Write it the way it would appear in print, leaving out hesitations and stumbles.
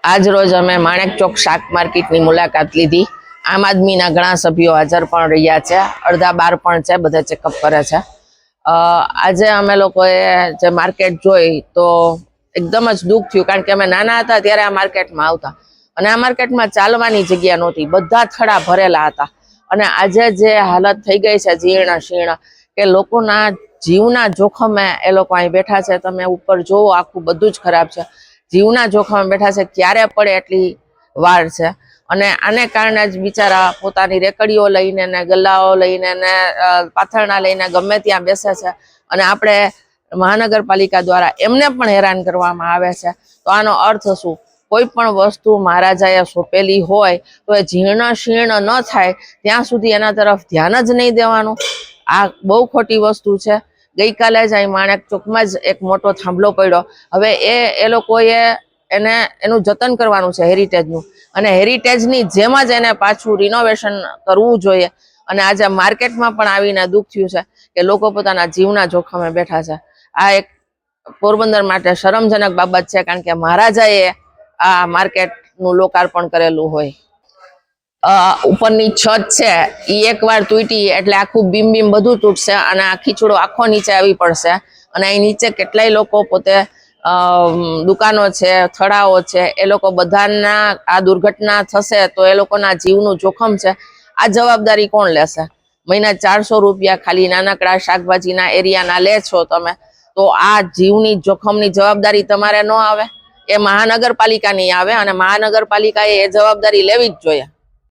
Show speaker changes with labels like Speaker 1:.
Speaker 1: આજ રોજ અમે માણેક ચોક શાક માર્કેટની મુલાકાત લીધી। આમ આદમીના ઘણા સભ્યો હાજર પણ રહ્યા છે, અડધા બાર પણ છે, બધા ચેકઅપ કરે છે। આજે અમે લોકોએ જે માર્કેટ જોઈ તો એકદમ જ દુઃખ થયું, કારણ કે અમે નાના હતા ત્યારે આ માર્કેટમાં આવતા અને આ માર્કેટમાં ચાલવાની જગ્યા નહોતી, બધા થડા ભરેલા હતા અને આજે જે હાલત થઈ ગઈ છે જીર્ણ શીર્ણ, કે લોકોના જીવના જોખમે એ લોકો અહીં બેઠા છે। તમે ઉપર જોવો, આખું બધું જ ખરાબ છે, જીવના જોખમે બેઠા છે, ક્યારે પડે એટલી વાર છે। અને આને કારણે જ બિચારા પોતાની રેકડીઓ લઈને ને ગલ્લાઓ લઈને ને પાથરણા લઈને ગમે ત્યાં બેસે છે અને આપણે મહાનગરપાલિકા દ્વારા એમને પણ હેરાન કરવામાં આવે છે। તો આનો અર્થ શું? કોઈ પણ વસ્તુ મહારાજાએ સોંપેલી હોય તો એ જીર્ણ શીર્ણ ન થાય ત્યાં સુધી એના તરફ ધ્યાન જ નહીં દેવાનું। આ બહુ ખોટી વસ્તુ છે। ગઈકાલે જ અહીં માણેક ચોકમાં જ એક મોટો થાંભલો પડ્યો। હવે એ લોકોએ એનું જતન કરવાનું છે, હેરિટેજનું, અને હેરિટેજની જેમ જ એને પાછું રિનોવેશન કરવું જોઈએ। અને આજે માર્કેટમાં પણ આવીને દુઃખ થયું છે કે લોકો પોતાના જીવના જોખમે બેઠા છે। આ એક પોરબંદર માટે શરમજનક બાબત છે, કારણ કે મહારાજાએ આ માર્કેટનું લોકાર્પણ કરેલું હોય। ઉપરની છત છે એ એકવાર તૂટી એટલે આખું બીમ બધું તૂટશે અને આ ખીચડો આખો નીચે આવી પડશે। અને અહીં નીચે કેટલાય લોકો પોતે દુકાનો છે, થડાઓ છે, એ લોકો બધાના આ દુર્ઘટના થશે તો એ લોકોના જીવનું જોખમ છે। આ જવાબદારી કોણ લેશે? મહિના 400 રૂપિયા ખાલી નાનકડા શાકભાજીના એરિયાના લે છો તમે, તો આ જીવની જોખમની જવાબદારી તમારે ન આવે? એ મહાનગરપાલિકાની આવે અને મહાનગરપાલિકાએ એ જવાબદારી લેવી જ જોઈએ।